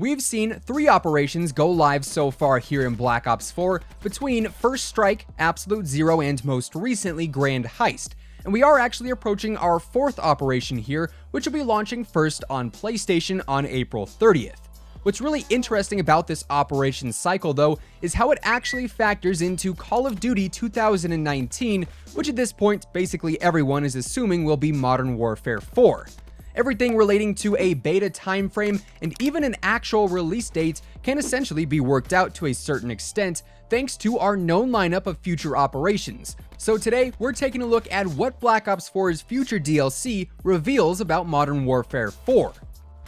We've seen 3 operations go live so far here in Black Ops 4 between First Strike, Absolute Zero, and most recently Grand Heist. And we are actually approaching our 4th operation here, which will be launching first on PlayStation on April 30th. What's really interesting about this operation cycle though is how it actually factors into Call of Duty 2019, which at this point basically everyone is assuming will be Modern Warfare 4. Everything relating to a beta timeframe and even an actual release date can essentially be worked out to a certain extent thanks to our known lineup of future operations. So today, we're taking a look at what Black Ops 4's future DLC reveals about Modern Warfare 4.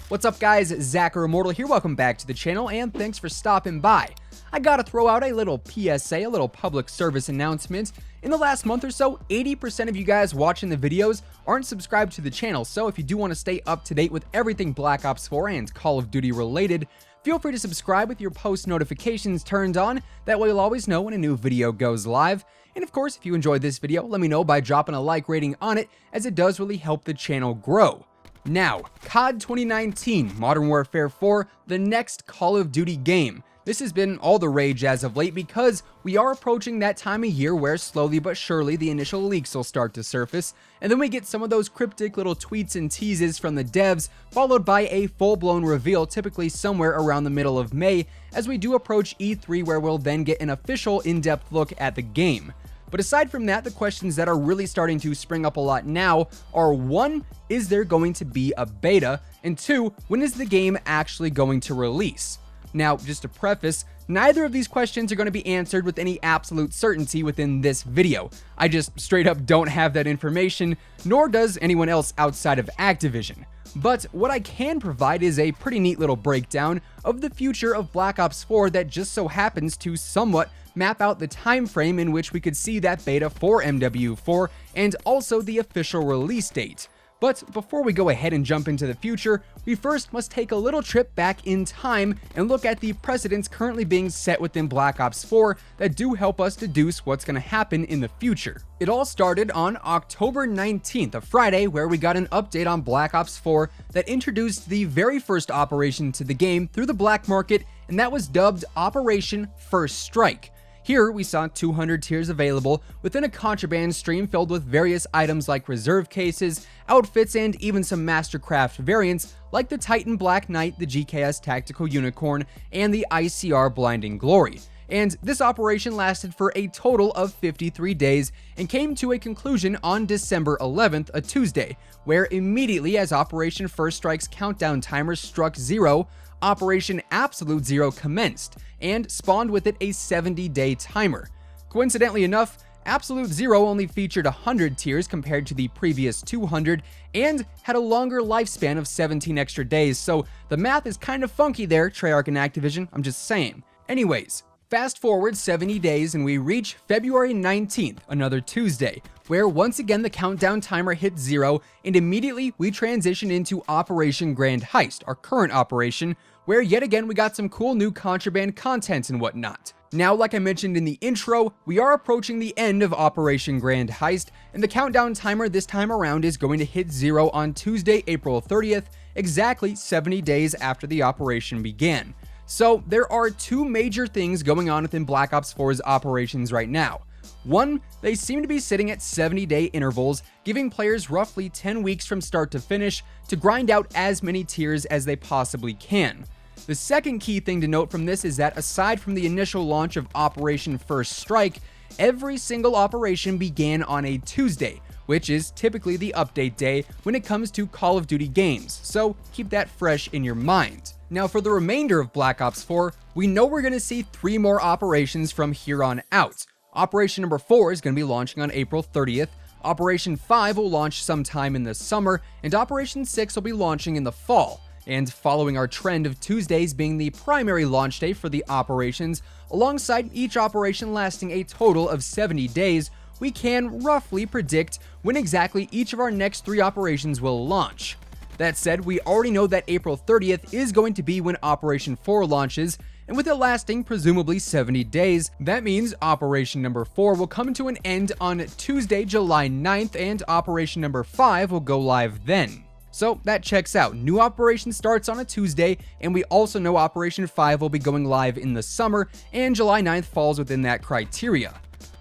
What's up guys, Zachary Immortal here, welcome back to the channel and thanks for stopping by. I gotta throw out a little PSA, a little public service announcement. In the last month or so, 80% of you guys watching the videos aren't subscribed to the channel, so if you do want to stay up to date with everything Black Ops 4 and Call of Duty related, feel free to subscribe with your post notifications turned on, that way you'll always know when a new video goes live. And of course, if you enjoyed this video, let me know by dropping a like rating on it, as it does really help the channel grow. Now, COD 2019, Modern Warfare 4, the next Call of Duty game. This has been all the rage as of late because we are approaching that time of year where slowly but surely the initial leaks will start to surface, and then we get some of those cryptic little tweets and teases from the devs, followed by a full-blown reveal typically somewhere around the middle of May as we do approach E3, where we'll then get an official in-depth look at the game. But aside from that, the questions that are really starting to spring up a lot now are 1, is there going to be a beta? And 2, when is the game actually going to release? Now, just to preface, neither of these questions are going to be answered with any absolute certainty within this video. I just straight up don't have that information, nor does anyone else outside of Activision. But what I can provide is a pretty neat little breakdown of the future of Black Ops 4 that just so happens to somewhat map out the time frame in which we could see that beta for MW4 and also the official release date. But before we go ahead and jump into the future, we first must take a little trip back in time and look at the precedents currently being set within Black Ops 4 that do help us deduce what's going to happen in the future. It all started on October 19th, a Friday, where we got an update on Black Ops 4 that introduced the very first operation to the game through the black market, and that was dubbed Operation First Strike. Here, we saw 200 tiers available within a contraband stream filled with various items like reserve cases, outfits, and even some Mastercraft variants like the Titan Black Knight, the GKS Tactical Unicorn, and the ICR Blinding Glory. And this operation lasted for a total of 53 days and came to a conclusion on December 11th, a Tuesday, where immediately as Operation First Strike's countdown timer struck 0, Operation Absolute Zero commenced, and spawned with it a 70-day timer. Coincidentally enough, Absolute Zero only featured 100 tiers compared to the previous 200, and had a longer lifespan of 17 extra days, so the math is kind of funky there, Treyarch and Activision, I'm just saying. Anyways, fast forward 70 days and we reach February 19th, another Tuesday, where once again the countdown timer hit 0, and immediately we transition into Operation Grand Heist, our current operation, where yet again we got some cool new contraband content and whatnot. Now, like I mentioned in the intro, we are approaching the end of Operation Grand Heist, and the countdown timer this time around is going to hit 0 on Tuesday, April 30th, exactly 70 days after the operation began. So there are 2 major things going on within Black Ops 4's operations right now. 1, they seem to be sitting at 70-day intervals, giving players roughly 10 weeks from start to finish to grind out as many tiers as they possibly can. The second key thing to note from this is that aside from the initial launch of Operation First Strike, every single operation began on a Tuesday, which is typically the update day when it comes to Call of Duty games, so keep that fresh in your mind. Now for the remainder of Black Ops 4, we know we're going to see 3 more operations from here on out. Operation number 4 is going to be launching on April 30th, Operation 5 will launch sometime in the summer, and Operation 6 will be launching in the fall. And following our trend of Tuesdays being the primary launch day for the operations, alongside each operation lasting a total of 70 days, we can roughly predict when exactly each of our next 3 operations will launch. That said, we already know that April 30th is going to be when Operation 4 launches, and with it lasting presumably 70 days, that means Operation number 4 will come to an end on Tuesday, July 9th, and Operation number 5 will go live then. So that checks out. New operation starts on a Tuesday, and we also know Operation 5 will be going live in the summer, and July 9th falls within that criteria.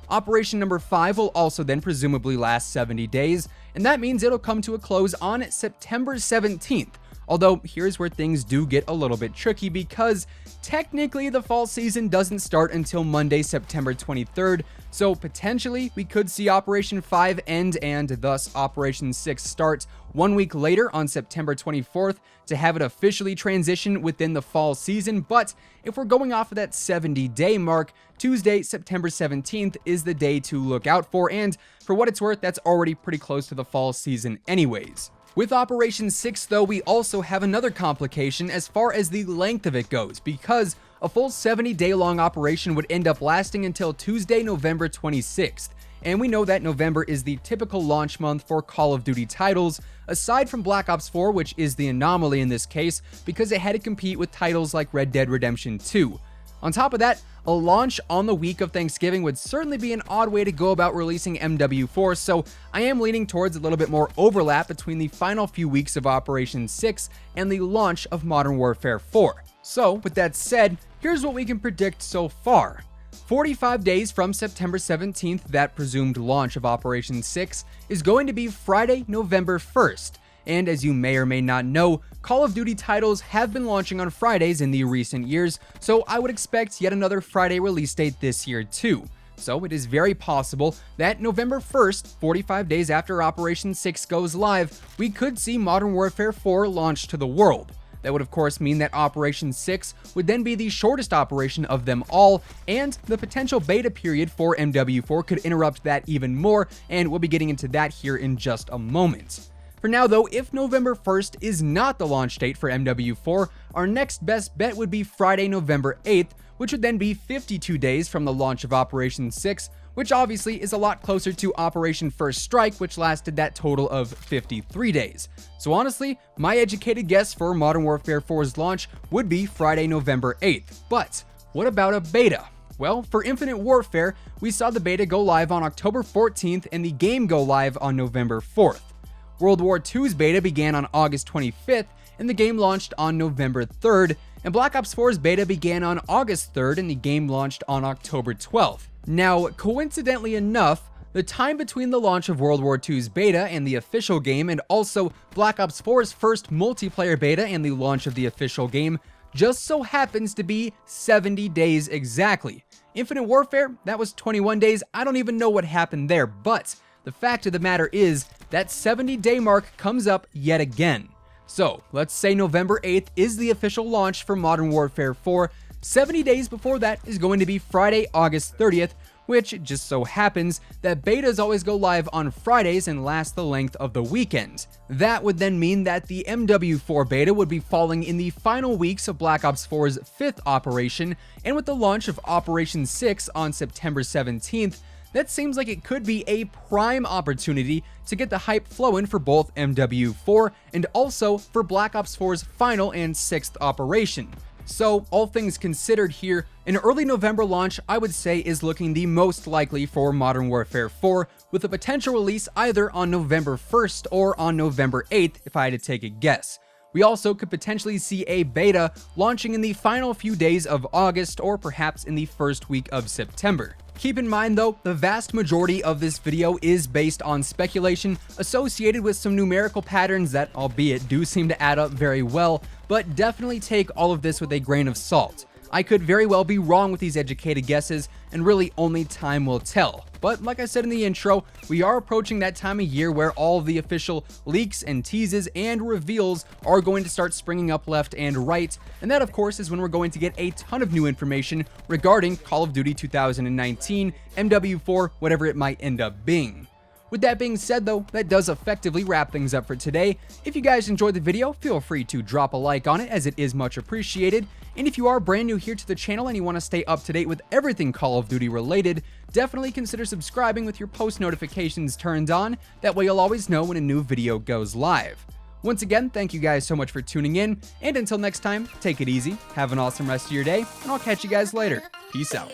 Operation number 5 will also then presumably last 70 days, and that means it'll come to a close on September 17th. Although here's where things do get a little bit tricky, because technically the fall season doesn't start until Monday, September 23rd, so potentially we could see Operation 5 end and thus Operation 6 start 1 week later on September 24th to have it officially transition within the fall season. But if we're going off of that 70-day mark, Tuesday, September 17th is the day to look out for, and for what it's worth, that's already pretty close to the fall season anyways. With Operation 6, though, we also have another complication as far as the length of it goes, because a full 70-day long operation would end up lasting until Tuesday, November 26th. And we know that November is the typical launch month for Call of Duty titles, aside from Black Ops 4, which is the anomaly in this case, because it had to compete with titles like Red Dead Redemption 2. On top of that, a launch on the week of Thanksgiving would certainly be an odd way to go about releasing MW4, so I am leaning towards a little bit more overlap between the final few weeks of Operation 6 and the launch of Modern Warfare 4. So, with that said, here's what we can predict so far. 45 days from September 17th, that presumed launch of Operation 6 is going to be Friday, November 1st. And as you may or may not know, Call of Duty titles have been launching on Fridays in the recent years, so I would expect yet another Friday release date this year too. So it is very possible that November 1st, 45 days after Operation 6 goes live, we could see Modern Warfare 4 launched to the world. That would of course mean that Operation 6 would then be the shortest operation of them all, and the potential beta period for MW4 could interrupt that even more, and we'll be getting into that here in just a moment. For now though, if November 1st is not the launch date for MW4, our next best bet would be Friday, November 8th, which would then be 52 days from the launch of Operation 6, which obviously is a lot closer to Operation First Strike, which lasted that total of 53 days. So honestly, my educated guess for Modern Warfare 4's launch would be Friday, November 8th. But what about a beta? Well, for Infinite Warfare, we saw the beta go live on October 14th and the game go live on November 4th. World War II's beta began on August 25th, and the game launched on November 3rd, and Black Ops 4's beta began on August 3rd, and the game launched on October 12th. Now, coincidentally enough, the time between the launch of World War II's beta and the official game, and also Black Ops 4's first multiplayer beta and the launch of the official game, just so happens to be 70 days exactly. Infinite Warfare, that was 21 days, I don't even know what happened there, but the fact of the matter is that 70-day mark comes up yet again. So, let's say November 8th is the official launch for Modern Warfare 4. 70 days before that is going to be Friday, August 30th, which just so happens that betas always go live on Fridays and last the length of the weekend. That would then mean that the MW4 beta would be falling in the final weeks of Black Ops 4's 5th operation, and with the launch of Operation 6 on September 17th, that seems like it could be a prime opportunity to get the hype flowing for both MW4 and also for Black Ops 4's final and 6th operation. So, all things considered here, an early November launch I would say is looking the most likely for Modern Warfare 4, with a potential release either on November 1st or on November 8th if I had to take a guess. We also could potentially see a beta launching in the final few days of August or perhaps in the first week of September. Keep in mind though, the vast majority of this video is based on speculation associated with some numerical patterns that, albeit, do seem to add up very well, but definitely take all of this with a grain of salt. I could very well be wrong with these educated guesses, and really only time will tell. But like I said in the intro, we are approaching that time of year where all of the official leaks and teases and reveals are going to start springing up left and right, and that of course is when we're going to get a ton of new information regarding Call of Duty 2019, MW4, whatever it might end up being. With that being said though, that does effectively wrap things up for today. If you guys enjoyed the video, feel free to drop a like on it as it is much appreciated. And if you are brand new here to the channel and you want to stay up to date with everything Call of Duty related, definitely consider subscribing with your post notifications turned on. That way you'll always know when a new video goes live. Once again, thank you guys so much for tuning in, and until next time, take it easy, have an awesome rest of your day, and I'll catch you guys later. Peace out.